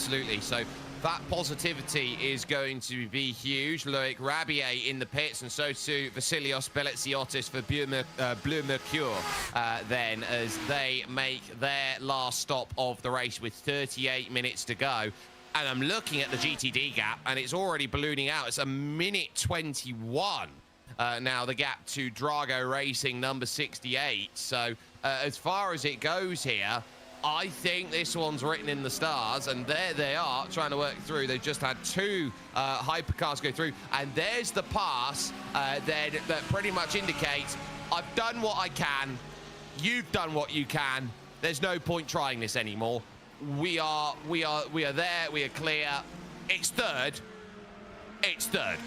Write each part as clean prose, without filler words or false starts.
absolutely. So that positivity is going to be huge. Loic Rabier in the pits, and so too Vasilios Beleziotis for Bleu Mercure then, as they make their last stop of the race with 38 minutes to go. And I'm looking at the GTD gap, and it's already ballooning out. It's a minute 21 now, the gap to Drago Racing, number 68. So as far as it goes here, I think this one's written in the stars, and there they are trying to work through. They've just had two hypercars go through, and there's the pass then that pretty much indicates I've done what I can, you've done what you can, there's no point trying this anymore. We are there, we are clear. It's third. It's third.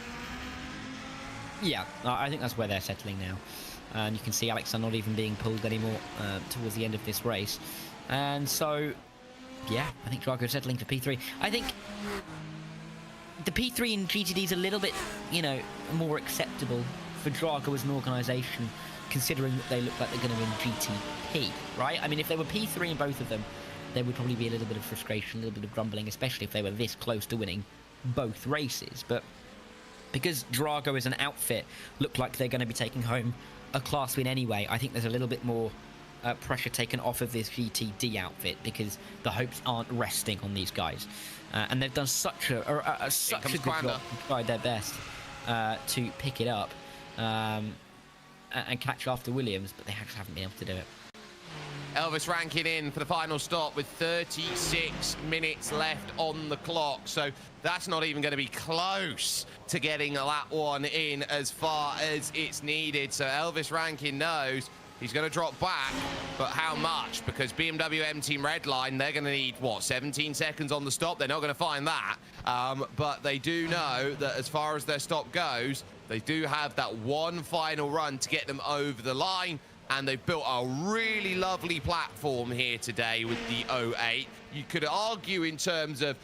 Yeah, I think that's where they're settling now. And you can see Alex are not even being pulled anymore towards the end of this race. And so, yeah, I think Drago settling for P3. I think the P3 in GTD is a little bit, you know, more acceptable for Drago as an organisation, considering that they look like they're going to win GTP, right? I mean, if they were P3 in both of them, there would probably be a little bit of frustration, a little bit of grumbling, especially if they were this close to winning both races. But because Drago as an outfit look like they're going to be taking home a class win anyway, I think there's a little bit more pressure taken off of this GTD outfit, because the hopes aren't resting on these guys. And they've done such a good job and tried their best to pick it up and catch after Williams, but they just haven't been able to do it. Elvis Rankin in for the final stop with 36 minutes left on the clock. So that's not even going to be close to getting that one in as far as it's needed. So Elvis Rankin knows he's going to drop back, but how much? Because BMW M Team Redline, they're going to need, what, 17 seconds on the stop? They're not going to find that. But they do know that as far as their stop goes, they do have that one final run to get them over the line. And they've built a really lovely platform here today with the 08. You could argue in terms of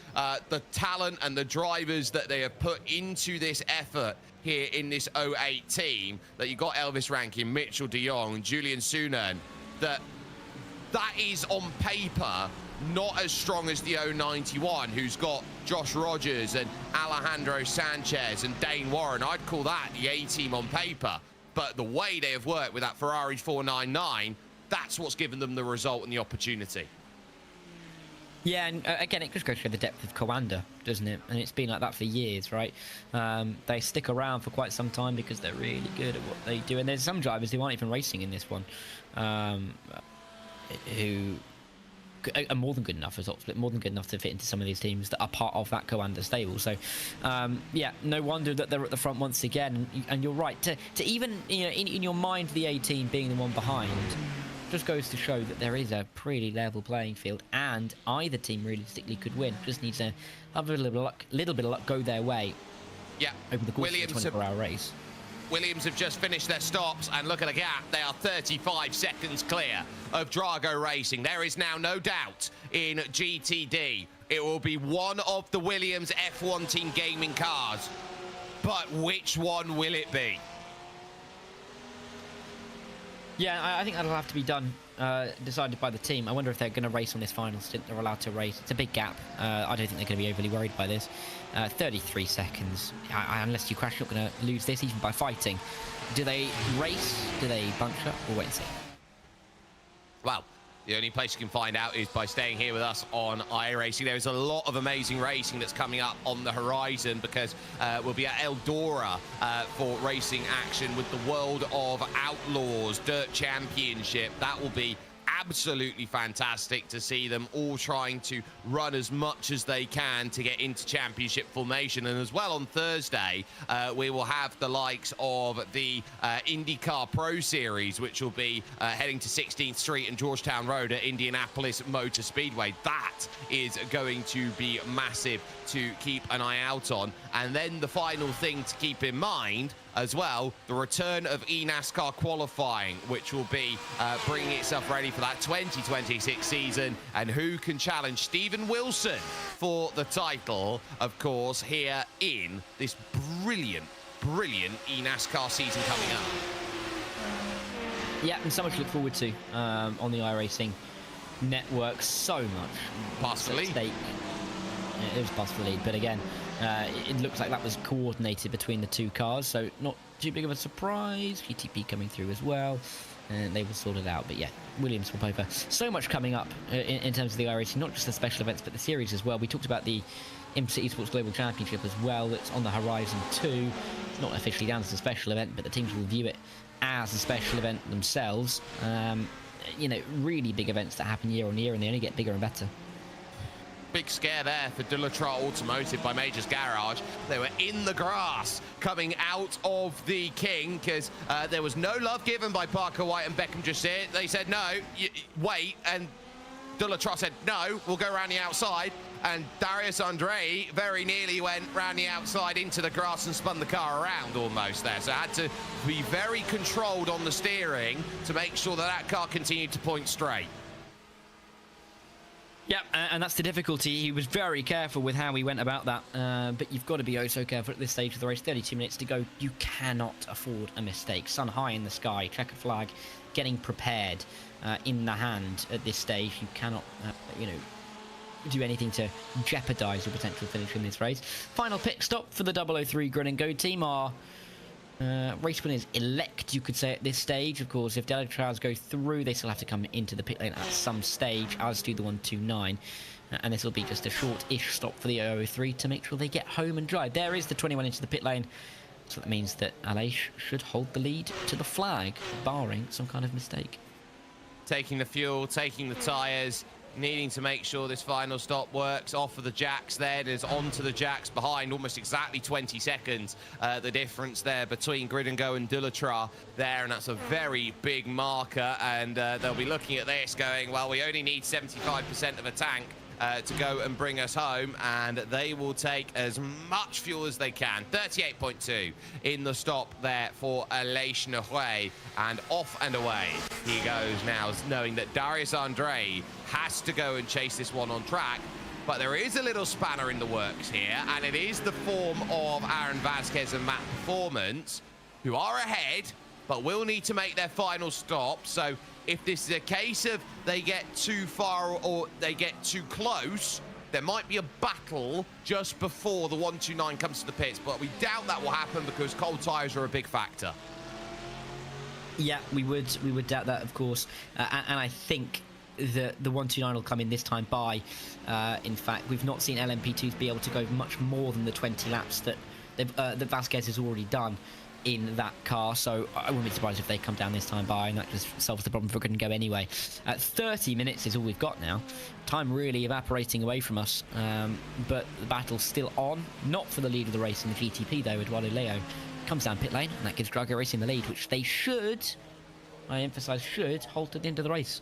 the talent and the drivers that they have put into this effort here in this 08 team, that you got Elvis Rankin, Mitchell de Jong, Julian Sunan, that is on paper not as strong as the 091, who's got Josh Rogers and Alejandro Sanchez and Dane Warren. I'd call that the A team on paper. But the way they have worked with that Ferrari 499, that's what's given them the result and the opportunity. Yeah, and again, it just goes to show the depth of Coanda, doesn't it? And it's been like that for years, right? They stick around for quite some time because they're really good at what they do. And there's some drivers who aren't even racing in this one, who are more than good enough as Opsplit, more than good enough to fit into some of these teams that are part of that Coanda stable. So, yeah, no wonder that they're at the front once again. And you're right, to even, you know, in your mind, the A team being the one behind just goes to show that there is a pretty level playing field, and either team realistically could win. Just needs to have a little bit of luck go their way. Yeah, over the course of the 24-hour race. Williams have just finished their stops, and look at the gap. They are 35 seconds clear of Drago Racing. There is now no doubt in GTD. It will be one of the Williams F1 Team Gaming cars. But which one will it be? Yeah, I think that'll have to be done, decided by the team. I wonder if they're going to race on this final stint. They're allowed to race. It's a big gap. I don't think they're going to be overly worried by this. 33 seconds. Unless you crash, you're going to lose this even by fighting. Do they race? Do they bunch up? We'll wait and see. Well, the only place you can find out is by staying here with us on iRacing. There is a lot of amazing racing that's coming up on the horizon, because we'll be at Eldora for racing action with the World of Outlaws Dirt Championship. That will be absolutely fantastic to see them all trying to run as much as they can to get into championship formation. And as well, on Thursday, we will have the likes of the IndyCar Pro Series, which will be heading to 16th Street and Georgetown Road at Indianapolis Motor Speedway. That is going to be massive to keep an eye out on. And then the final thing to keep in mind as well, the return of eNASCAR qualifying, which will be bringing itself ready for that 2026 season, and who can challenge Stephen Wilson for the title, of course, here in this brilliant eNASCAR season coming up. Yeah, and so much to look forward to on the iRacing network. So much Pass the lead. It was past the lead, but again, it looks like that was coordinated between the two cars, so not too big of a surprise. GTP coming through as well, and they will sort it out. But yeah, Williams swap over. So much coming up in terms of the iRacing, not just the special events, but the series as well. We talked about the IMSA Esports Global Championship as well. That's on the horizon too. It's not officially down as a special event, but the teams will view it as a special event themselves. You know, really big events that happen year on year, and they only get bigger and better. Big scare there for Dulatra Automotive by Major's Garage. They were in the grass coming out of the King because there was no love given by Parker White and Beckham just here. They said, no, wait, and Dulatra said, no, we'll go around the outside. And Darius Andre very nearly went round the outside into the grass and spun the car around almost there. So had to be very controlled on the steering to make sure that that car continued to point straight. Yep, and that's the difficulty. He was very careful with how he went about that, but you've got to be oh so careful at this stage of the race. 32 minutes to go. You cannot afford a mistake. Sun high in the sky, checker flag, getting prepared in the hand at this stage. You cannot, you know, do anything to jeopardise your potential finish in this race. Final pit stop for the 003 Grid and Go team. Our race winners elect, you could say, at this stage. Of course, if Delatrails go through, they still have to come into the pit lane at some stage, as do the 129. And this will be just a short-ish stop for the 003 to make sure they get home and dry. There is the 21 into the pit lane. So that means that Aleix should hold the lead to the flag, barring some kind of mistake. Taking the fuel, taking the tyres, needing to make sure this final stop works. Off of the jacks there, there's onto the jacks behind, almost exactly 20 seconds. The difference there between Grid and Go and Dulatra there, and that's a very big marker. And they'll be looking at this going, well, we only need 75% of a tank to go and bring us home, and they will take as much fuel as they can. 38.2 in the stop there for Aleix Nahue, and off and away he goes now, knowing that Darius Andre has to go and chase this one on track. But there is a little spanner in the works here, and it is the form of Aaron Vasquez and Matt Performance, who are ahead, but will need to make their final stop. So if this is a case of they get too far or they get too close, there might be a battle just before the 129 comes to the pits, but we doubt that will happen because cold tyres are a big factor. Yeah, we would doubt that, of course, and I think the 129 will come in this time by. In fact, we've not seen LMP2s be able to go much more than the 20 laps that Vasquez has already done in that car, so I wouldn't be surprised if they come down this time by, and that just solves the problem for Grid and Go anyway. 30 minutes is all we've got now. Time really evaporating away from us, but the battle's still on. Not for the lead of the race in the GTP though. Eduardo Leo comes down pit lane, and that gives Drago Racing the lead, which they should, I emphasise should, halt at the end of the race.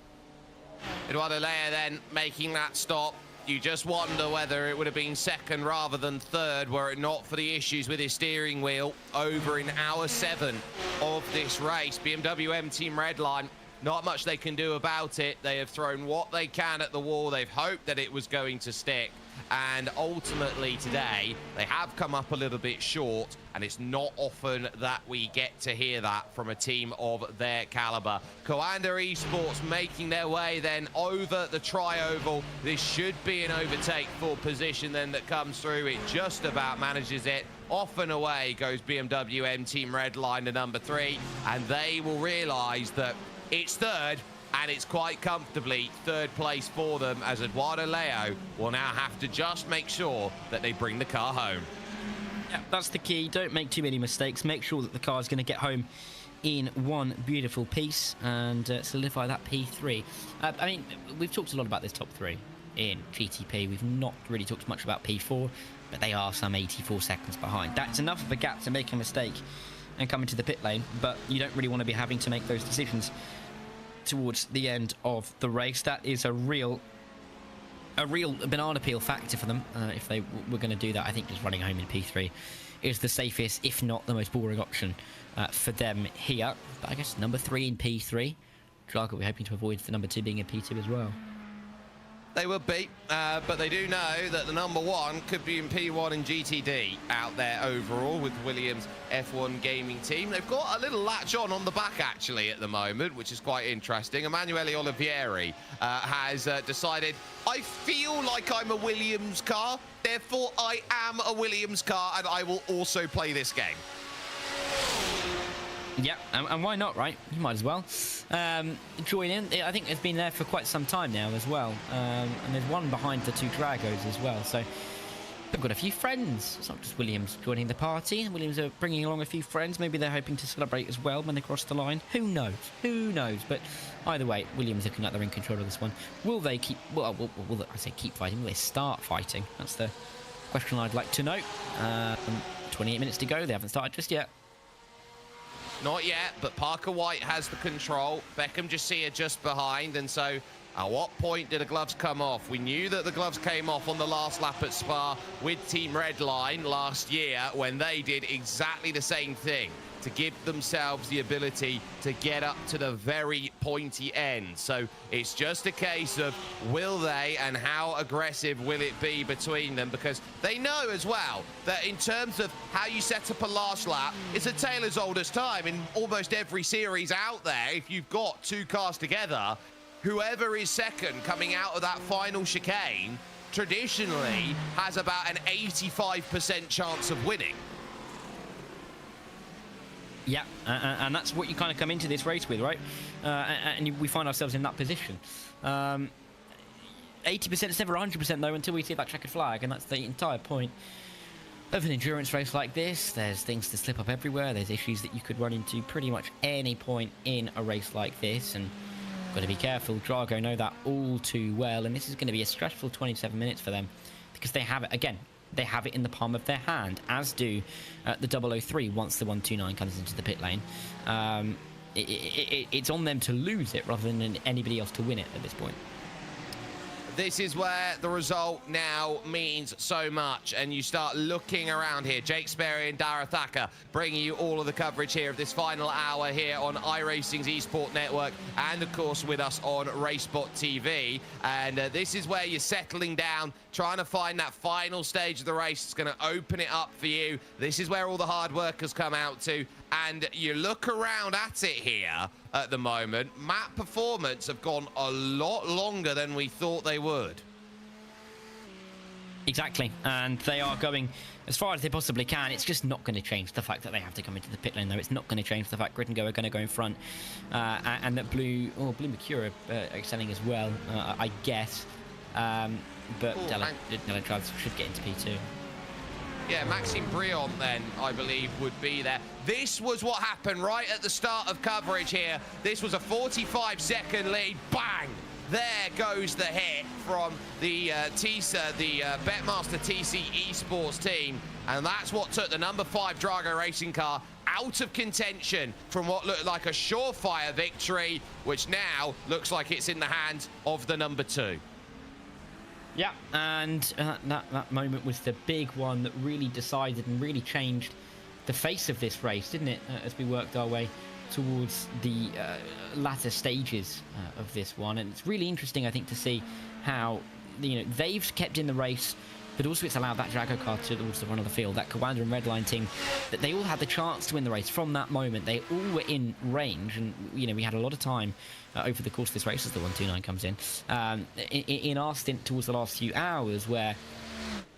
Eduardo Leo then making that stop. You just wonder whether it would have been second rather than third were it not for the issues with his steering wheel over in hour 7 of this race. BMW M Team Redline, not much they can do about it. They have thrown what they can at the wall. They've hoped that it was going to stick. And ultimately today, they have come up a little bit short, and it's not often that we get to hear that from a team of their caliber. Coanda Esports making their way then over the tri-oval. This should be an overtake for position then that comes through. It just about manages it. Off and away goes BMW M Team Redline to number 3, and they will realise that it's third, and it's quite comfortably third place for them, as Eduardo Leo will now have to just make sure that they bring the car home. Yeah, that's the key. Don't make too many mistakes. Make sure that the car is going to get home in one beautiful piece and solidify that P3. I mean, we've talked a lot about this top 3 in GTP. We've not really talked much about P4, but they are some 84 seconds behind. That's enough of a gap to make a mistake and come into the pit lane, but you don't really want to be having to make those decisions towards the end of the race. That is a real banana peel factor for them. If they were going to do that, I think just running home in P3 is the safest, if not the most boring option for them here. But I guess number 3 in P3. Drago, we're hoping to avoid the number 2 being in P2 as well. they would be, but they do know that the number one could be in P1 and GTD out there overall with Williams F1 gaming team. They've got a little latch on the back actually at the moment, which is quite interesting. Emanuele Olivieri has decided, I feel like I'm a Williams car, therefore I am a Williams car and I will also play this game. Yeah, and why not, right? You might as well join in. I think it's been there for quite some time now as well. And there's one behind the two Dragos as well. So they've got a few friends. It's not just Williams joining the party. Williams are bringing along a few friends. Maybe they're hoping to celebrate as well when they cross the line. Who knows? Who knows? But either way, Williams looking like they're in control of this one. Will they keep... Well, will I say keep fighting? Will they start fighting? That's the question I'd like to know. 28 minutes to go. They haven't started just yet. Not yet, but Parker White has the control. Beckham Jasiah just behind, and so at what point did the gloves come off? We knew that the gloves came off on the last lap at Spa with Team Redline last year when they did exactly the same thing to give themselves the ability to get up to the very pointy end. So it's just a case of will they and how aggressive will it be between them, because they know as well that in terms of how you set up a last lap, it's a tale as old as time in almost every series out there. If you've got two cars together, whoever is second coming out of that final chicane traditionally has about an 85% chance of winning. Yeah, and that's what you kind of come into this race with, right? And we find ourselves in that position. 80% is never 100% though until we see that checkered flag, and that's the entire point of an endurance race like this. There's things to slip up everywhere. There's issues that you could run into pretty much any point in a race like this, and got to be careful. Drago know that all too well, and this is going to be a stressful 27 minutes for them because they have it again. They have it in the palm of their hand, as do the 003 once the 129 comes into the pit lane. It's on them to lose it rather than anybody else to win it at this point. This is where the result now means so much, and you start looking around here. Jake Sperry and Dara Thacker bringing you all of the coverage here of this final hour here on iRacing's eSport Network, and of course with us on RaceBot TV. And this is where you're settling down, trying to find that final stage of the race. It's going to open it up for you. This is where all the hard workers come out to, and you look around at it here at the moment. Map Performance have gone a lot longer than we thought they would. Exactly, and they are going as far as they possibly can. It's just not going to change the fact that they have to come into the pit lane, though. It's not going to change the fact Grid and Go are going to go in front, and that Blue Mercure are excelling as well, I guess. But Della should get into P2. Yeah, Maxime Brion then, I believe, would be there. This was what happened right at the start of coverage here. This was a 45-second lead. Bang! There goes the hit from the Betmaster TC Esports team. And that's what took the number 5 Drago racing car out of contention from what looked like a surefire victory, which now looks like it's in the hands of the number 2. Yeah, and that moment was the big one that really decided and really changed the face of this race, didn't it? As we worked our way towards the latter stages of this one. And it's really interesting, I think, to see how they've kept in the race, but also it's allowed that Drago car towards the front of the field, that Commander and Redline team, that they all had the chance to win the race from that moment. They all were in range, and we had a lot of time over the course of this race as the 129 comes in our stint towards the last few hours, where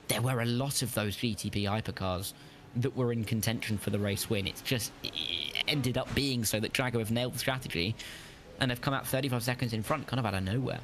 there were a lot of those GTP hypercars that were in contention for the race win. It ended up being so that Drago have nailed the strategy and have come out 35 seconds in front, kind of out of nowhere.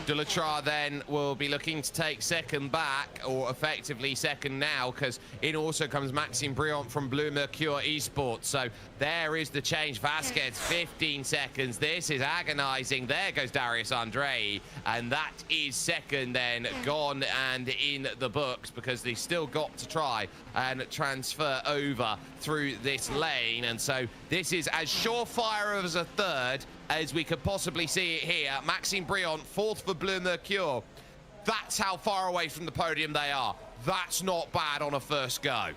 Delatrar then will be looking to take second back, or effectively second now, because in also comes Maxime Brion from Blue Mercure Esports. So there is the change. Vasquez, 15 seconds. This is agonizing. There goes Darius Andre, and that is second then gone and in the books, because they still got to try and transfer over through this lane. And so this is as surefire as a third as we could possibly see it here. Maxime Brion, 4th for Bleu Mercure. That's how far away from the podium they are. That's not bad on a first go.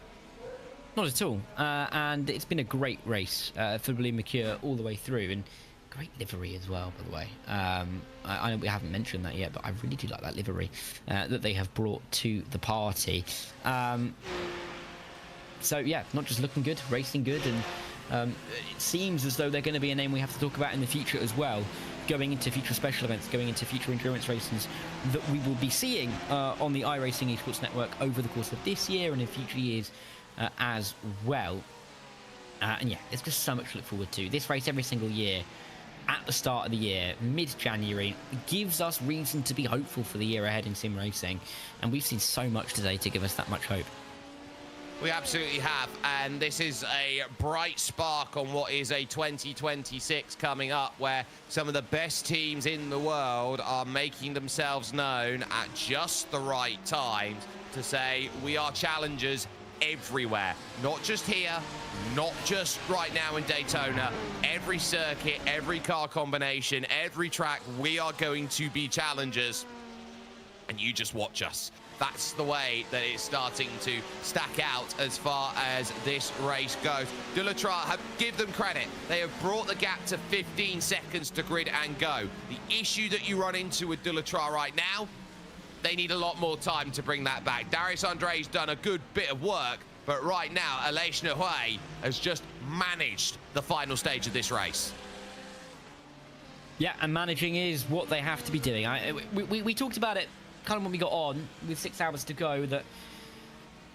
Not at all. And it's been a great race for Bleu Mercure all the way through. And great livery as well, by the way. I know we haven't mentioned that yet, but I really do like that livery that they have brought to the party. So yeah, not just looking good, racing good, and it seems as though they're going to be a name we have to talk about in the future as well, going into future special events, going into future endurance races that we will be seeing on the Iracing Esports Network over the course of this year and in future years as well. And yeah, there's just so much to look forward to. This race every single year, at the start of the year, mid-January, gives us reason to be hopeful for the year ahead in sim racing. And we've seen so much today to give us that much hope. We absolutely have, and this is a bright spark on what is a 2026 coming up, where some of the best teams in the world are making themselves known at just the right times to say we are challengers everywhere, not just here, not just right now in Daytona. Every circuit, every car combination, every track, we are going to be challengers, and you just watch us. That's the way that it's starting to stack out as far as this race goes. Dulatrar, give them credit. They have brought the gap to 15 seconds to grid and go. The issue that you run into with Dulatrar right now, they need a lot more time to bring that back. Darius Andre's done a good bit of work, but right now, Aleix Nahuay has just managed the final stage of this race. Yeah, and managing is what they have to be doing. We talked about it kind of when we got on with 6 hours to go, that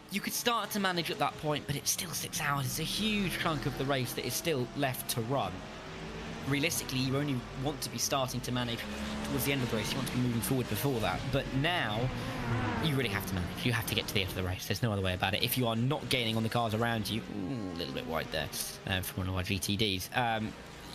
you could start to manage at that point, but it's still 6 hours. It's a huge chunk of the race that is still left to run. Realistically, you only want to be starting to manage towards the end of the race. You want to be moving forward before that. But now, you really have to manage. You have to get to the end of the race. There's no other way about it. If you are not gaining on the cars around you, a little bit wide there from one of our GTDs,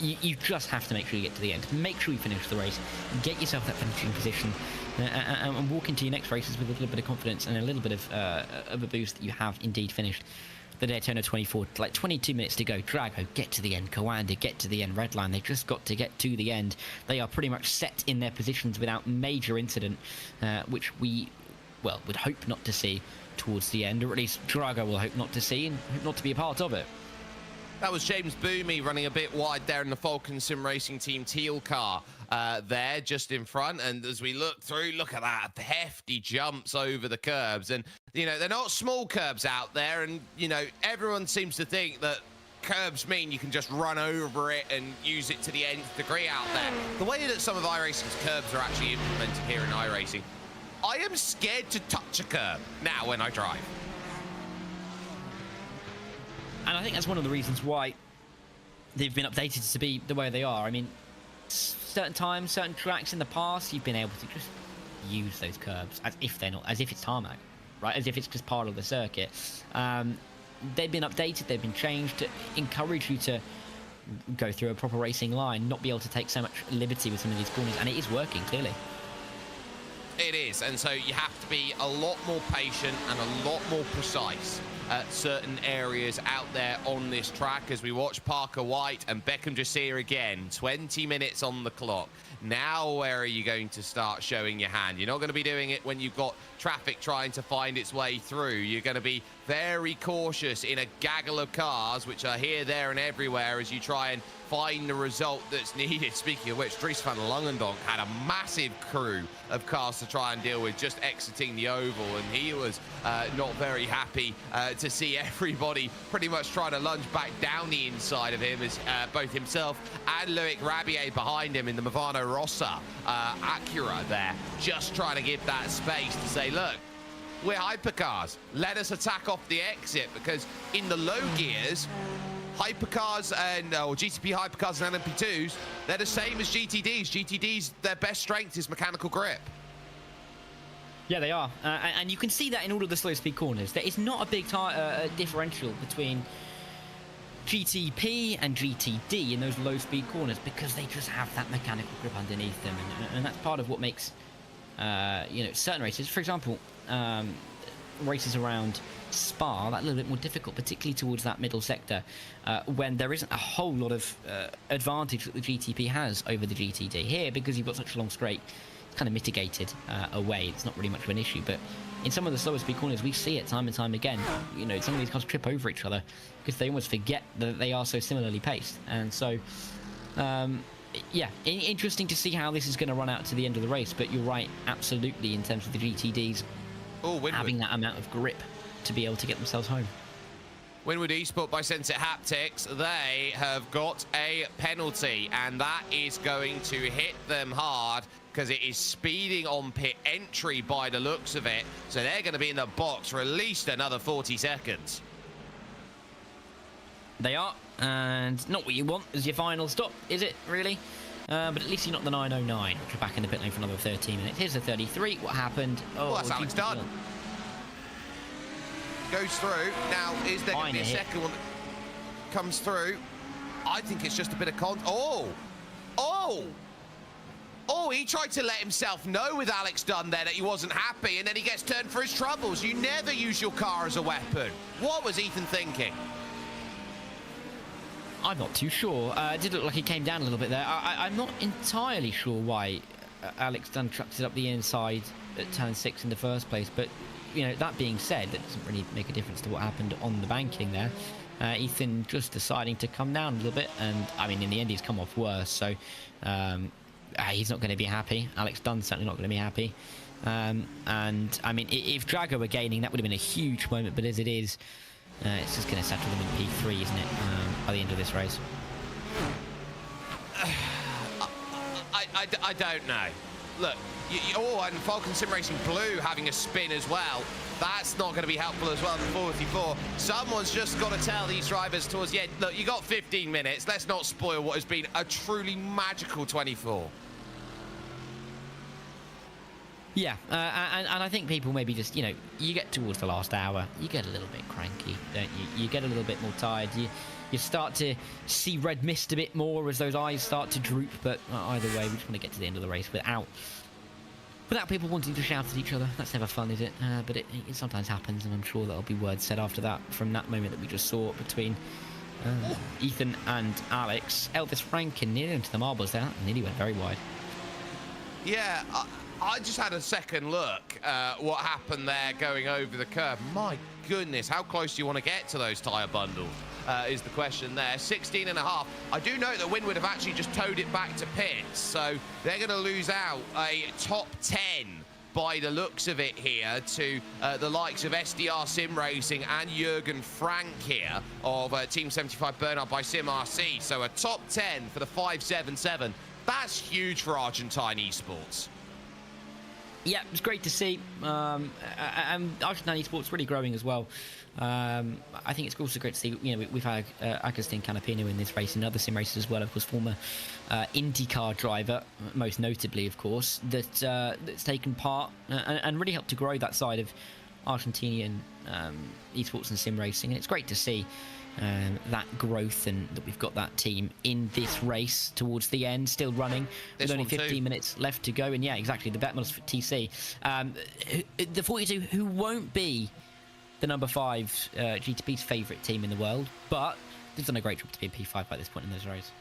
you just have to make sure you get to the end. Make sure you finish the race. Get yourself that finishing position and walk into your next races with a little bit of confidence and a little bit of a boost that you have indeed finished the Daytona 24. Like 22 minutes to go. Drago, get to the end. Coanda, get to the end. Redline, they've just got to get to the end. They are pretty much set in their positions without major incident, which we, well, would hope not to see towards the end, or at least Drago will hope not to see and hope not to be a part of it. That was James Boomy running a bit wide there in the Falcon Sim Racing Team Teal car there just in front. And as we look through, look at that, hefty jumps over the curbs. And, you know, they're not small curbs out there. And, you know, everyone seems to think that curbs mean you can just run over it and use it to the nth degree out there. The way that some of iRacing's curbs are actually implemented here in iRacing, I am scared to touch a curb now when I drive. And I think that's one of the reasons why they've been updated to be the way they are. I mean, certain times, certain tracks in the past, you've been able to just use those curbs as if they're not, as if it's tarmac, right? As if it's just part of the circuit. They've been updated, they've been changed to encourage you to go through a proper racing line, not be able to take so much liberty with some of these corners, and it is working, clearly. It is, and so you have to be a lot more patient and a lot more precise at certain areas out there on this track. As we watch Parker White and Beckham Jasir again, 20 minutes on the clock. Now where are you going to start showing your hand? You're not going to be doing it when you've got traffic trying to find its way through. You're going to be very cautious in a gaggle of cars which are here, there and everywhere as you try and find the result that's needed. Speaking of which, Dries van Langendonk had a massive crew of cars to try and deal with just exiting the oval, and he was not very happy to see everybody pretty much trying to lunge back down the inside of him, as both himself and Loic Rabier behind him in the Movano Rossa Acura there, just trying to give that space to say, look, we're hypercars, let us attack off the exit, because in the low gears, hypercars and GTP hypercars and LMP2s, they're the same as GTDs. GTDs, their best strength is mechanical grip. Yeah, they are. And you can see that in all of the slow speed corners. There is not a big differential between GTP and GTD in those low speed corners, because they just have that mechanical grip underneath them. And that's part of what makes, you know, certain races, for example, races around Spa, that a little bit more difficult, particularly towards that middle sector, when there isn't a whole lot of advantage that the GTP has over the GTD. Here, because you've got such a long straight, it's kind of mitigated away. It's not really much of an issue, but in some of the slower speed corners, we see it time and time again. You know, some of these cars trip over each other because they almost forget that they are so similarly paced. And so yeah, interesting to see how this is going to run out to the end of the race. But you're right, absolutely, in terms of the GTDs having that amount of grip to be able to get themselves home. Winwood Esport by Sensor Haptics, they have got a penalty, and that is going to hit them hard because it is speeding on pit entry by the looks of it. So they're going to be in the box for at least another 40 seconds. They are, and not what you want as your final stop, is it, really? But at least you're not the 909, which are back in the pit lane for another 13 minutes. Here's the 33. What happened? Oh, that's Alex Dunn. Goes through. Now, is there going to be a second one that comes through? I think it's just a bit of he tried to let himself know with Alex Dunn there that he wasn't happy, and then he gets turned for his troubles. You never use your car as a weapon. What was Ethan thinking? I'm not too sure. It did look like he came down a little bit there. I'm not entirely sure why Alex Dunn trucked it up the inside at turn 6 in the first place, but you know, that being said, that doesn't really make a difference to what happened on the banking there. Ethan just deciding to come down a little bit, and I mean, in the end, he's come off worse, so he's not going to be happy. Alex Dunn's certainly not going to be happy. And I mean, if Drago were gaining, that would have been a huge moment, but as it is, it's just going to settle them in P3, isn't it, by the end of this race? I don't know. Look, and Falcon Sim Racing Blue having a spin as well. That's not going to be helpful as well in the 44. Someone's just got to tell these drivers towards the end, look, you got 15 minutes. Let's not spoil what has been a truly magical 24. Yeah, and I think people maybe just, you know, you get towards the last hour, you get a little bit cranky, don't you? You get a little bit more tired. You start to see red mist a bit more as those eyes start to droop. But either way, we just want to get to the end of the race without people wanting to shout at each other. That's never fun, is it? But it sometimes happens, and I'm sure there'll be words said after that from that moment that we just saw between Ethan and Alex. Elvis Franken nearly into the marbles there, and nearly went very wide. Yeah, I just had a second look at what happened there going over the curve. My goodness, how close do you want to get to those tyre bundles is the question there. 16 and a half. I do know that Winwood have actually just towed it back to pits, so they're going to lose out a top 10 by the looks of it here to the likes of SDR Sim Racing and Jürgen Frank here of Team 75 Burnout by Sim RC. So a top 10 for the 577. That's huge for Argentine esports. Yeah, it's great to see. And Argentine esports really growing as well. I think it's also great to see, you know, we've had Agustin Canapino in this race and other sim races as well, of course, former IndyCar driver, most notably, of course, that's taken part and really helped to grow that side of Argentinian esports and sim racing. And it's great to see that growth, and that we've got that team in this race towards the end, still running with only 15 minutes left to go. And yeah, exactly, the Betmos for TC, the 42, who won't be the number 5 GTP's favourite team in the world, but they've done a great job to be in P5 by this point in those races.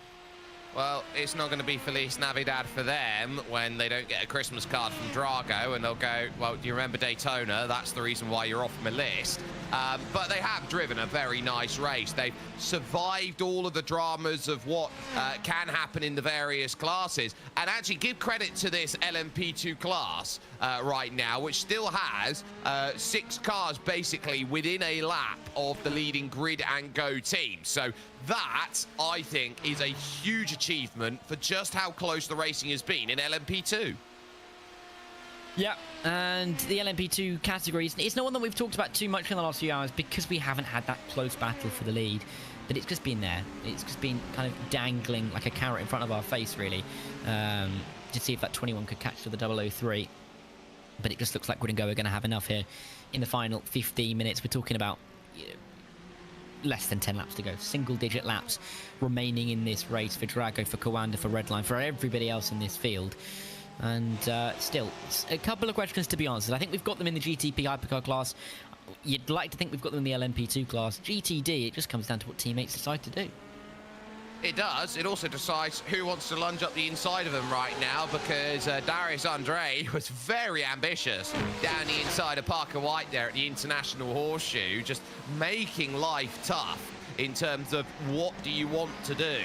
Well, it's not going to be Feliz Navidad for them when they don't get a Christmas card from Drago, and they'll go, well, do you remember Daytona? That's the reason why you're off my list. But they have driven a very nice race. They've survived all of the dramas of what can happen in the various classes. And actually give credit to this LMP2 class right now, which still has 6 cars basically within a lap of the leading grid and go team. So that, I think, is a huge achievement for just how close the racing has been in LMP2. Yeah, and the LMP2 categories, it's not one that we've talked about too much in the last few hours because we haven't had that close battle for the lead. But it's just been there. It's just been kind of dangling like a carrot in front of our face, really, to see if that 21 could catch to the 003. But it just looks like Grid and Go are going to have enough here in the final 15 minutes. We're talking about less than 10 laps to go. Single-digit laps remaining in this race for Drago, for Kawanda, for Redline, for everybody else in this field. And still, a couple of questions to be answered. I think we've got them in the GTP Hypercar class. You'd like to think we've got them in the LMP2 class. GTD, it just comes down to what teammates decide to do. It does. It also decides who wants to lunge up the inside of them right now, because Darius Andre was very ambitious down the inside of Parker White there at the International Horseshoe, just making life tough in terms of what do you want to do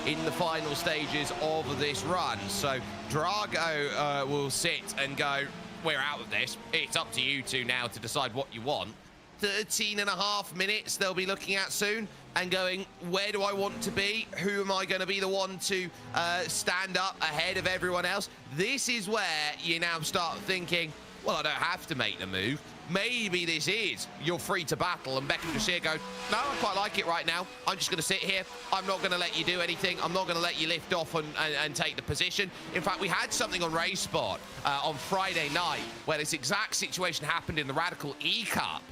in the final stages of this run. So Drago will sit and go, we're out of this. It's up to you two now to decide what you want. 13.5 minutes they'll be looking at soon and going, where do I want to be? Who am I going to be the one to stand up ahead of everyone else? This is where you now start thinking, well, I don't have to make the move. Maybe this is you're free to battle, and Beckham just here go, no, I quite like it right now. I'm just going to sit here. I'm not going to let you do anything. I'm not going to let you lift off and take the position. In fact, we had something on Race Spot on Friday night where this exact situation happened in the Radical E Cup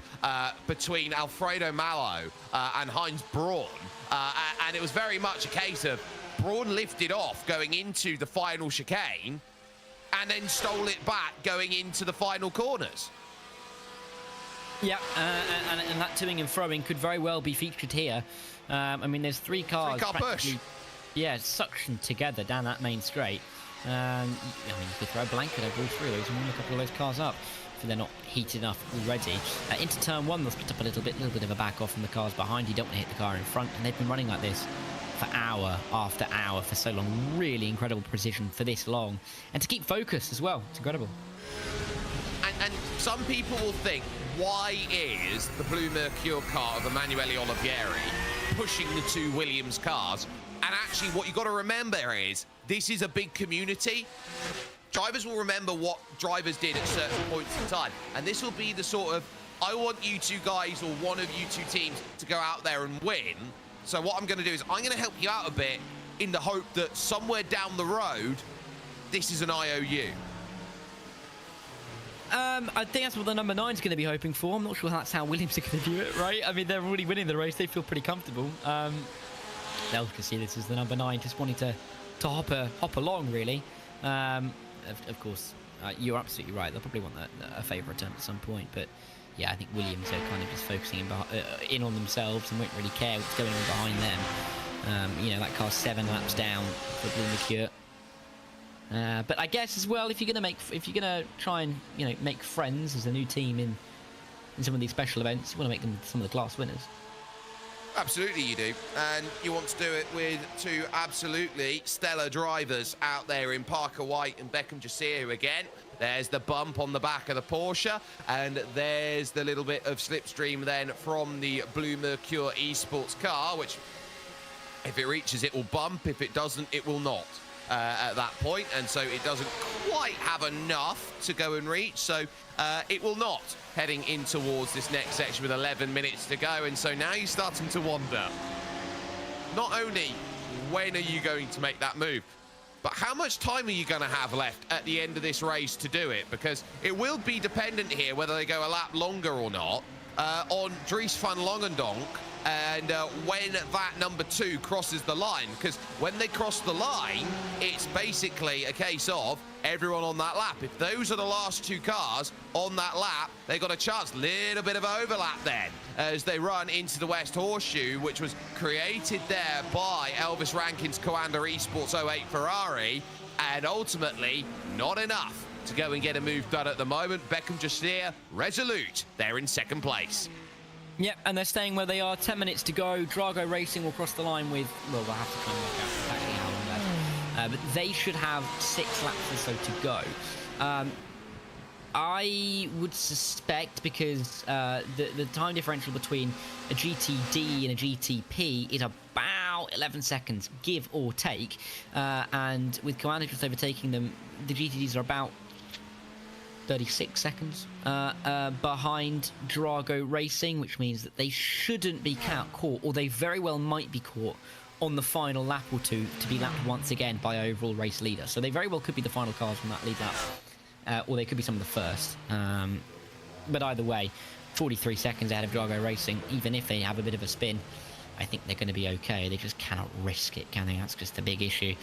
between Alfredo Malo and Heinz Braun. And it was very much a case of Braun lifted off going into the final chicane and then stole it back going into the final corners. Yeah, and that toing and froing could very well be featured here. I mean, there's three cars. Three-car push. Yeah, suctioned together down that main straight. I mean, you could throw a blanket over all three of those and warm a couple of those cars up if they're not heated enough already. Into turn one, they'll split up a little bit of a back off from the cars behind. You don't want to hit the car in front, and they've been running like this for hour after hour for so long. Really incredible precision for this long, and to keep focus as well. It's incredible. And some people will think, why is the Blue Mercure car of Emanuele Olivieri pushing the two Williams cars? And actually, what you've got to remember is, this is a big community. Drivers will remember what drivers did at certain points in time. And this will be the sort of, I want you two guys or one of you two teams to go out there and win. So what I'm going to do is I'm going to help you out a bit in the hope that somewhere down the road, this is an IOU. I think that's what the number 9's going to be hoping for. I'm not sure that's how Williams are going to view it, right? I mean, they're already winning the race. They feel pretty comfortable. They'll just see this as the number 9, just wanting to hop along, really. Of course, you're absolutely right. They'll probably want a favour return at some point. But, yeah, I think Williams are kind of just focusing in on themselves and won't really care what's going on behind them. You know, that car's 7 laps down for Blue Mercure. But I guess as well, if you're gonna try and make friends as a new team in some of these special events, you want to make them some of the class winners. Absolutely you do, and you want to do it with two absolutely stellar drivers out there in Parker White and Beckham Jasir again. There's the bump on the back of the Porsche, and there's the little bit of slipstream then from the Blue Mercure Esports car, which if it reaches it will bump, if it doesn't it will not. At that point, and so it doesn't quite have enough to go and reach, so it will not, heading in towards this next section with 11 minutes to go. And so now you're starting to wonder, not only when are you going to make that move, but how much time are you going to have left at the end of this race to do it? Because it will be dependent here, whether they go a lap longer or not, on Dries van Longendonk and when that number 2 crosses the line. Because when they cross the line, it's basically a case of everyone on that lap. If those are the last 2 cars on that lap, they got a chance. Little bit of overlap then as they run into the West Horseshoe, which was created there by Elvis Rankin's Coanda Esports 08 Ferrari, and ultimately not enough to go and get a move done at the moment. Beckham Jasir resolute. They're in second place. Yep, and they're staying where they are. 10 minutes to go. Drago Racing will cross the line with, well, we'll have to try and work out exactly how long that. But they should have 6 laps or so to go. I would suspect, because the time differential between a GTD and a GTP is about 11 seconds, give or take. And with Coanda just overtaking them, the GTDs are about 36 seconds behind Drago Racing, which means that they shouldn't be caught, or they very well might be caught on the final lap or 2 to be lapped once again by overall race leader. So they very well could be the final cars from that lead lap, or they could be some of the first. But either way, 43 seconds ahead of Drago Racing. Even if they have a bit of a spin, I think they're going to be okay. They just cannot risk it, can they? That's just the big issue.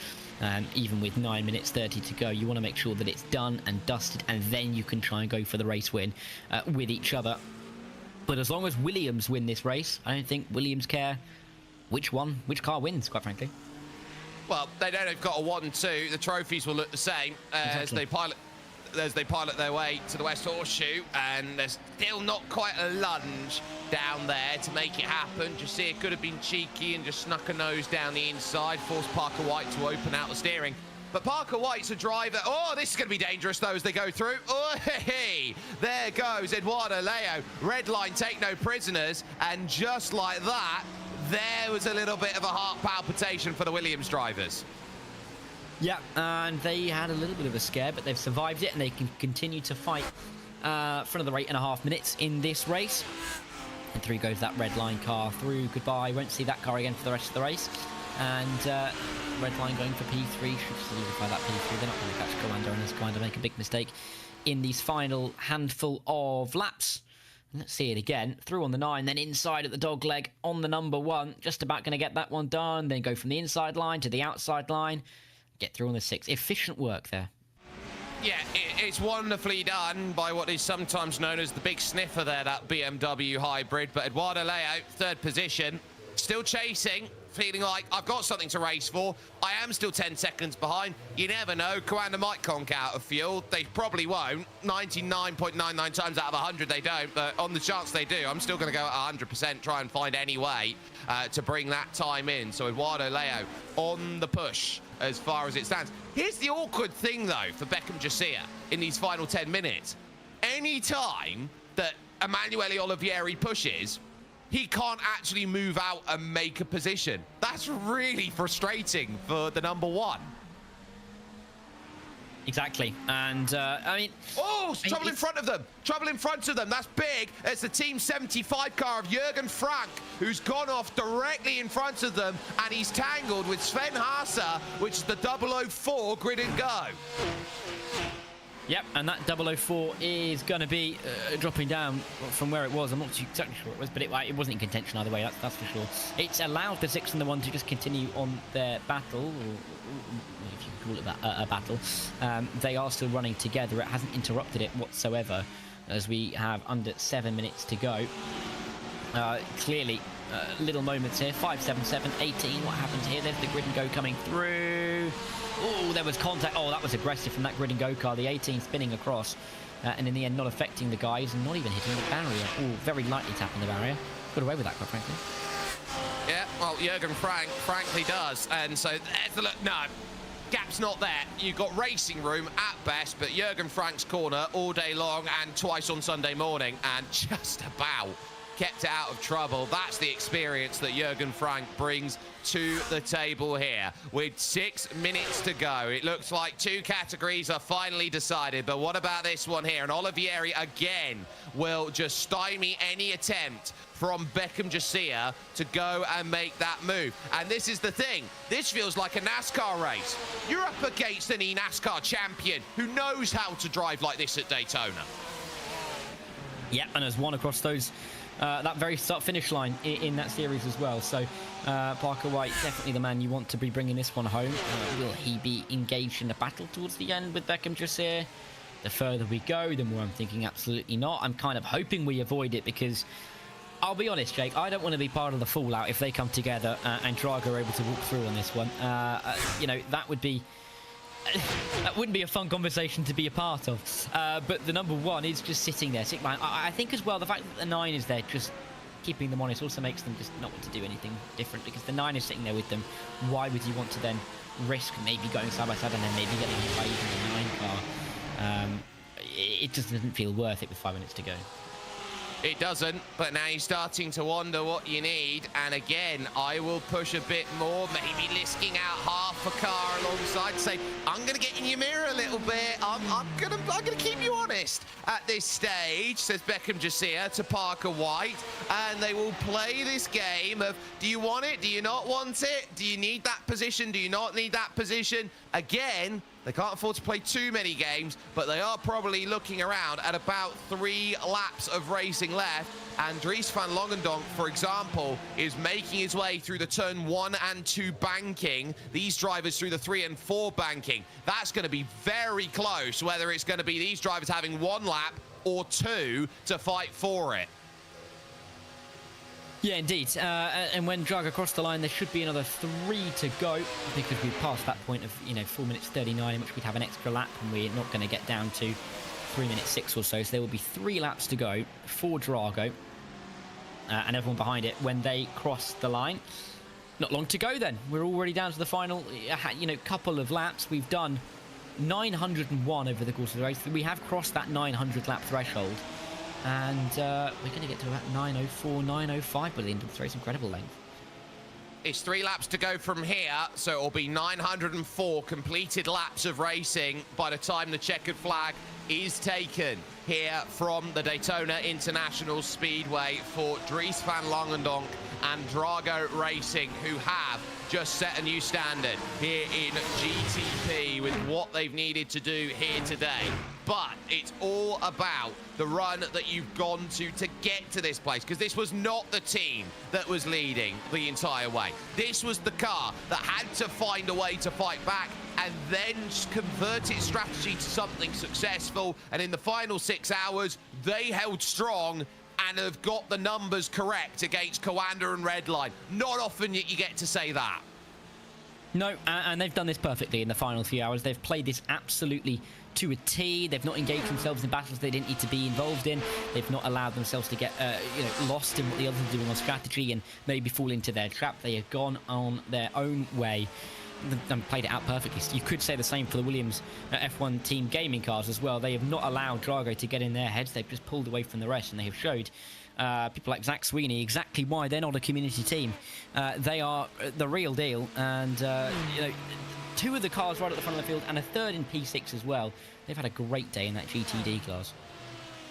Even with 9 minutes 30 to go, you want to make sure that it's done and dusted, and then you can try and go for the race win with each other. But as long as Williams win this race, I don't think Williams care which car wins, quite frankly. Well, they don't have got a 1 and 2. The trophies will look the same as they pilot. as they pilot their way to the West Horseshoe, and there's still not quite a lunge down there to make it happen. Jasir could have been cheeky and just snuck a nose down the inside, forced Parker White to open out the steering. But Parker White's a driver. Oh, this is going to be dangerous, though, as they go through. Oh, hey, there goes Eduardo Leo. Red line, take no prisoners. And just like that, there was a little bit of a heart palpitation for the Williams drivers. Yeah, and they had a little bit of a scare, but they've survived it, and they can continue to fight for another 8.5 minutes in this race. And through goes that red line car through. Goodbye. Won't see that car again for the rest of the race. And red line going for P3. Should solidify that P3. They're not going to catch Commander and is going to make a big mistake in these final handful of laps. And let's see it again. Through on the 9, then inside at the dog leg on the number 1. Just about going to get that one done. Then go from the inside line to the outside line. Get through on the 6. Efficient work there. Yeah, it's wonderfully done by what is sometimes known as the big sniffer there, that BMW hybrid. But Eduardo Leo, 3rd position, still chasing, feeling like I've got something to race for. I am still 10 seconds behind. You never know. Commander might conk out of fuel. They probably won't. 99.99 times out of 100 they don't. But on the chance they do, I'm still going to go at 100%, try and find any way to bring that time in. So Eduardo Leo on the push as far as it stands. Here's the awkward thing, though, for Beckham Jasir in these final 10 minutes. Any time that Emanuele Olivieri pushes, he can't actually move out and make a position. That's really frustrating for the number 1. Exactly. And, I mean... Oh, trouble in front of them. Trouble in front of them. That's big. It's the Team 75 car of Jürgen Frank, who's gone off directly in front of them, and he's tangled with Sven Haase, which is the 004 grid and go. Yep, and that 004 is going to be dropping down from where it was. I'm not too exactly sure it was, but it wasn't in contention either way, that's for sure. It's allowed the 6 and the 1 to just continue on their battle, or if you can call it that, a battle. They are still running together. It hasn't interrupted it whatsoever, as we have under 7 minutes to go. Clearly, little moments here. 5, 7, 7, 18. What happens here? There's the grid and go coming through. Oh, there was contact. Oh, that was aggressive from that grid and go car. The 18 spinning across, and in the end not affecting the guys and not even hitting the barrier. Oh, very lightly tapping the barrier. Got away with that, quite frankly. Yeah, well, Jürgen Frank frankly does. And so there's the look. No, gap's not there. You've got racing room at best, but Jürgen Frank's corner all day long and twice on Sunday morning, and just about kept it out of trouble. That's the experience that Jürgen Frank brings to the table here. With 6 minutes to go, it looks like 2 categories are finally decided, but what about this one here? And Olivieri again will just stymie any attempt from Beckham Jasir to go and make that move. And this is the thing, this feels like a NASCAR race. You're up against an NASCAR champion who knows how to drive like this at Daytona. Yep, and has won across those that very start-finish line in that series as well. So Parker White, definitely the man you want to be bringing this one home. Will he be engaged in a battle towards the end with Beckham Jasir? The further we go, the more I'm thinking absolutely not. I'm kind of hoping we avoid it, because I'll be honest, Jake, I don't want to be part of the fallout if they come together and Drago are able to walk through on this one. You know, that would be... that wouldn't be a fun conversation to be a part of. But the number 1 is just sitting there. I think as well, the fact that the 9 is there just keeping them honest also makes them just not want to do anything different, because the 9 is sitting there with them. Why would you want to then risk maybe going side by side and then maybe getting hit by even the 9 car? It just doesn't feel worth it with 5 minutes to go. It doesn't, but now you're starting to wonder what you need. And again, I will push a bit more, maybe lisking out half a car alongside, say, I'm going to get in your mirror a little bit. I'm gonna keep you honest at this stage, says Beckham Jasir to Parker White. And they will play this game of, do you want it? Do you not want it? Do you need that position? Do you not need that position? Again, they can't afford to play too many games, but they are probably looking around at about 3 laps of racing left. And Dries van Longendonk, for example, is making his way through the turn 1 and 2 banking. These drivers through the 3 and 4 banking. That's going to be very close, whether it's going to be these drivers having 1 lap or 2 to fight for it. Yeah, indeed. And when Drago crossed the line, there should be another 3 to go because we've passed that point of 4 minutes 39 in which we'd have an extra lap, and we're not going to get down to 3 minutes 6 or so. So there will be 3 laps to go for Drago and everyone behind it when they cross the line. Not long to go then. We're already down to the final, couple of laps. We've done 901 over the course of the race. We have crossed that 900 lap threshold. And we're going to get to about 904, 905 by the end of this race. Incredible length. It's 3 laps to go from here, so it'll be 904 completed laps of racing by the time the checkered flag is taken here from the Daytona International Speedway for Dries van Langendonk and Drago Racing, who have just set a new standard here in GTP with what they've needed to do here today. But it's all about the run that you've gone to get to this place, because this was not the team that was leading the entire way. This was the car that had to find a way to fight back and then convert its strategy to something successful. And in the final 6 hours, they held strong and have got the numbers correct against Coanda and Redline. Not often you get to say that. No, and they've done this perfectly in the final few hours. They've played this absolutely to a T. They've not engaged themselves in battles they didn't need to be involved in. They've not allowed themselves to get lost in what the others are doing on strategy and maybe fall into their trap. They have gone on their own way and played it out perfectly. So you could say the same for the Williams F1 team gaming cars as well. They have not allowed Drago to get in their heads. They've just pulled away from the rest, and they have showed people like Zach Sweeney exactly why they're not a community team. They are the real deal, and 2 of the cars right at the front of the field and a 3rd in P6 as well. They've had a great day in that GTD class.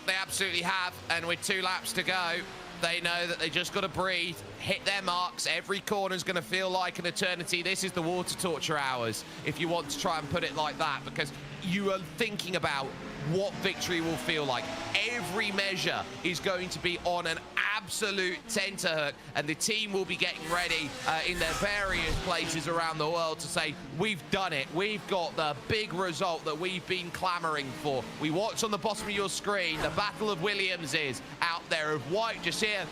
They absolutely have, and with 2 laps to go, they know that they just got to breathe, hit their marks. Every corner's going to feel like an eternity. This is the water torture hours, if you want to try and put it like that, because you are thinking about what victory will feel like. Every measure is going to be on an absolute tenterhook, and the team will be getting ready in their various places around the world to say, we've done it. We've got the big result that we've been clamoring for. We watch on the bottom of your screen the Battle of Williamses out there of White, Jasir,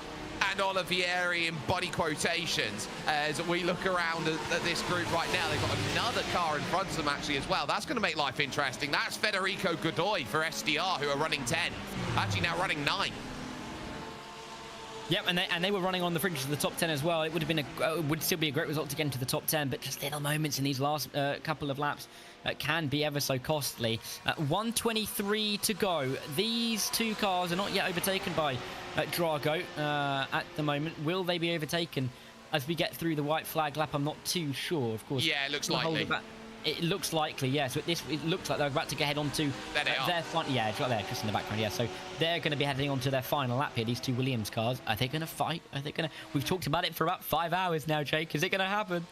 and Olivieri in body quotations. As we look around at this group right now, they've got another car in front of them actually as well. That's going to make life interesting. That's Federico Godoy for SDR, who are running 10, actually now running 9. Yep, and they were running on the fringes of the top 10 as well. It would have been would still be a great result to get into the top 10, but just little moments in these last couple of laps can be ever so costly. 1:23 to go. These 2 cars are not yet overtaken by Drago at the moment. Will they be overtaken as we get through the white flag lap? I'm not too sure, of course. Yeah, it looks likely. It looks likely, yeah. So it looks like they're about to get head onto their final. Yeah, it's right there, just in the background. Yeah, so they're going to be heading onto their final lap here. These 2 Williams cars. Are they going to fight? Are they going to? We've talked about it for about 5 hours now, Jake. Is it going to happen?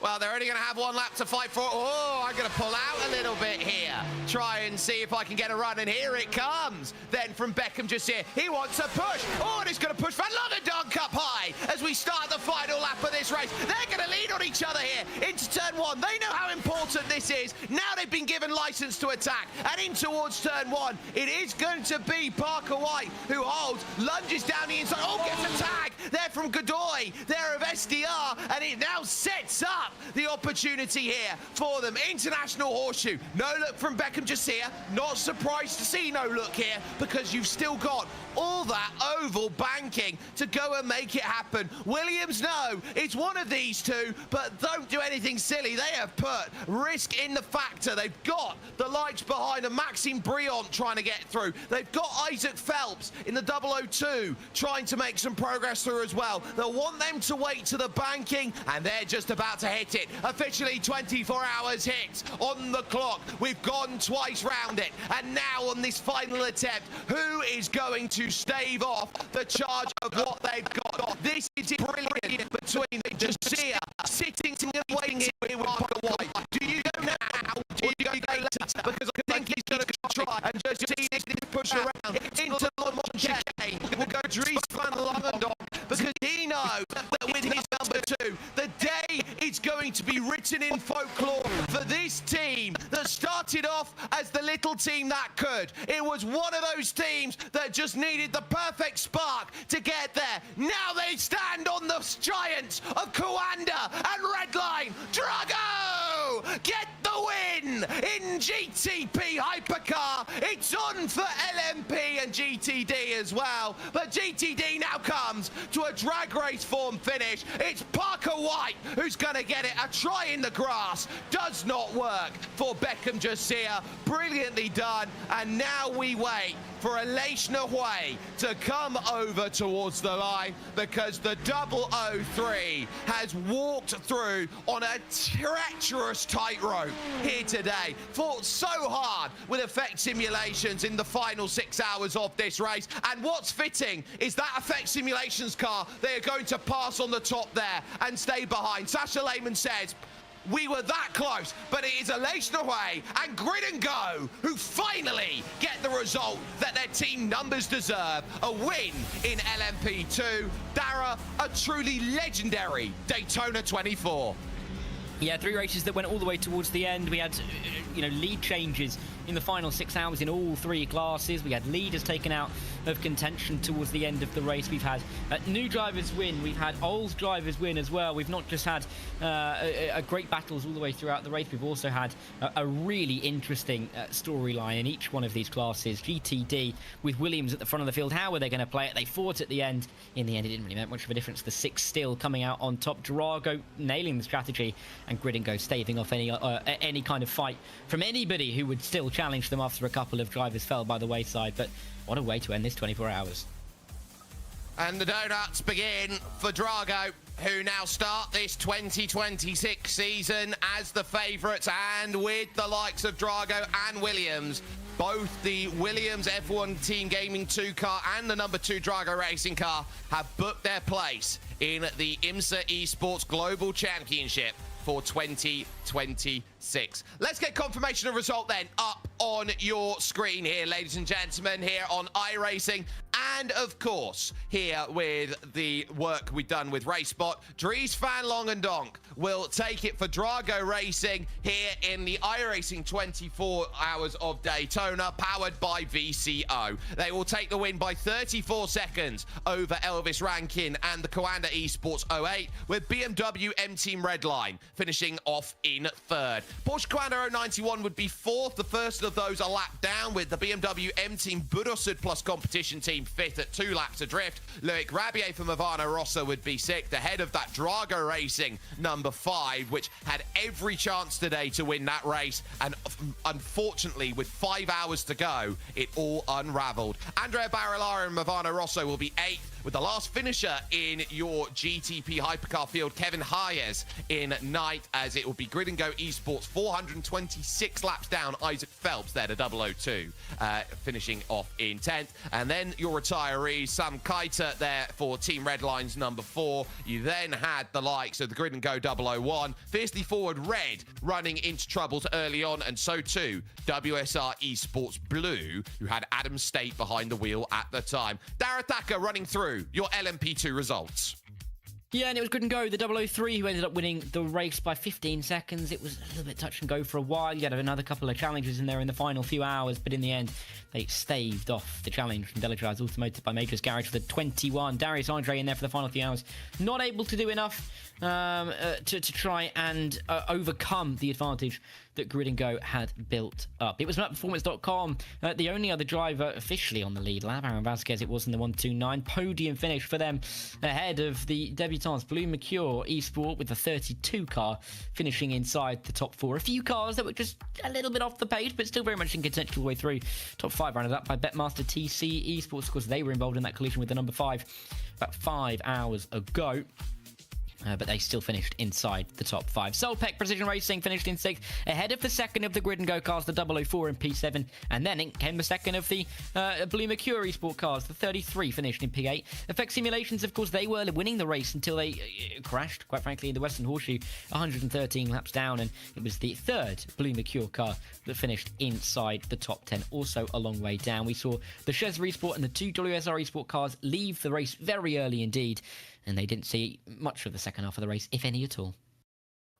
Well, they're only going to have 1 lap to fight for. Oh, I'm going to pull out a little bit here. Try and see if I can get a run, and here it comes. Then from Beckham just here. He wants a push. Oh, and he's going to push Van Langendonk up high as we start the final lap of this race. They're going to lead on each other here into turn 1. They know how important this is. Now they've been given license to attack. And in towards turn 1, it is going to be Parker White who holds, lunges down the inside. Oh, gets a tag there from Godoy, there of SDR, and it now sets up the opportunity here for them. International Horseshoe. No look from Beckham just here. Not surprised to see no look here, because you've still got all that oval banking to go and make it happen. Williams, no, it's one of these 2, but don't do anything silly. They have put risk in the factor. They've got the lights behind them. Maxime Briant trying to get through. They've got Isaac Phelps in the 002 trying to make some progress through as well. They'll want them to wait to the banking, and they're just about to hit it. Officially 24 hours hit on the clock. We've gone twice round it, and now on this final attempt, who is going to stave off the charge of what they've got? This is brilliant between the Jasir sitting and waiting here with Parker White. Do you go now, or do you go later? Because I think he's going to try and just see this push around into the chicane. We'll go Dries van Langendonk, because he knows that with his number 2, the day is going to be written in folklore for this team that started off as the little team that could. It was one of those teams that just needed the perfect spark to get there. Now they stand on the giants of Coanda and Redline. Drago get the win in GTP Hypercar. It's on for LMP and GTD as well, but GTD now comes to a drag race form finish. It's Parker White who's going to get it. A try in the grass does not work for Beckham Jasiah. Brilliantly done, and now we wait for Elation Hui to come over towards the line, because the 003 has walked through on a treacherous tightrope here today. Fought so hard with effect simulations in the final 6 hours of this race, and what's fitting is that effect simulations car, they are going to pass on the top there and stay behind. Sasha Lehman says, we were that close, but it is Elation Hui and Grid and Go who finally get the result that their team numbers deserve. A win in LMP2. Dara, a truly legendary Daytona 24. Yeah, 3 races that went all the way towards the end. We had, lead changes in the final 6 hours in all 3 classes. We had leaders taken out of contention towards the end of the race. We've had new drivers win. We've had old drivers win as well. We've not just had great battles all the way throughout the race. We've also had a really interesting storyline in each one of these classes. GTD with Williams at the front of the field. How were they going to play it? They fought at the end. In the end, it didn't really make much of a difference. The 6 still coming out on top. Drago nailing the strategy, and Grid and Go staving off any kind of fight from anybody who would still challenge them after a couple of drivers fell by the wayside. But what a way to end this 24 hours. And the donuts begin for Drago, who now start this 2026 season as the favourites, and with the likes of Drago and Williams. Both the Williams F1 Team Gaming 2 car and the number 2 Drago Racing car have booked their place in the IMSA Esports Global Championship for 2026. Let's get confirmation of result then up on your screen here, ladies and gentlemen, here on iRacing. And of course, here with the work we've done with RaceSpot, Dries van Longendonk will take it for Drago Racing here in the iRacing 24 Hours of Daytona, powered by VCO. They will take the win by 34 seconds over Elvis Rankin and the Coanda Esports 08, with BMW M Team Redline finishing off in 3rd. Porsche Coanda 091 would be 4th, the first of those a lap down, with the BMW M Team Budosud Plus competition team 5th at 2 laps adrift. Loic Rabier from Havana Rossa would be 6th, ahead of that Drago Racing number 5, which had every chance today to win that race, and unfortunately with 5 hours to go, it all unraveled. Andrea Barilaro and Havana Rossa will be 8th, with the last finisher in your GTP Hypercar field, Kevin Hayes, in 9th, as it will be Grid and Go Esports 426 laps down, Isaac Phelps there to 002, finishing off in 10th. And then your retirees, Sam Keita there for Team Redline's number 4. You then had the likes of the Grid and Go 001, fiercely forward Red running into troubles early on, and so too WSR Esports Blue, who had Adam State behind the wheel at the time. Dara Thacker running through your LMP2 results. Yeah, and it was Grid and Go, the 003, who ended up winning the race by 15 seconds. It was a little bit touch and go for a while. You had another couple of challenges in there in the final few hours, but in the end, they staved off the challenge from Delatride's Automotive by Majors Garage for the 21. Darius Andre in there for the final few hours. Not able to do enough to try and overcome the advantage that Grid and Go had built up. It was MapPerformance.com, the only other driver officially on the lead lap. Aaron Vasquez, it was in the 129. Podium finish for them ahead of the debutants Blue Mercure Esport with the 32 car finishing inside the top 4. A few cars that were just a little bit off the page, but still very much in contention all the way through. Top 5 rounded up by Betmaster TC Esports, of course they were involved in that collision with the number 5 about 5 hours ago. But they still finished inside the top 5. Solpec Precision Racing finished in 6th, ahead of the second of the Grid and Go cars, the 004 and P7, and then in came the second of the Blue Mercury Sport cars, the 33 finished in P8. Effect Simulations, of course, they were winning the race until they crashed, quite frankly, in the Western Horseshoe, 113 laps down, and it was the third Blue Mercury car that finished inside the top 10, also a long way down. We saw the Chesney Sport and the 2 WSR Sport cars leave the race very early indeed, and they didn't see much of the second half of the race, if any at all.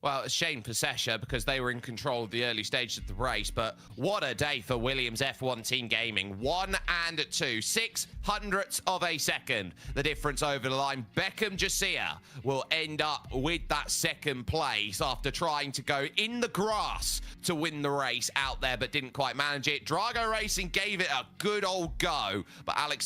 Well, a shame for Sesha because they were in control of the early stages of the race, but what a day for Williams F1 Team Gaming. 1 and 2, 600ths of a second. The difference over the line. Beckham Josiah will end up with that second place after trying to go in the grass to win the race out there, but didn't quite manage it. Drago Racing gave it a good old go, but Alex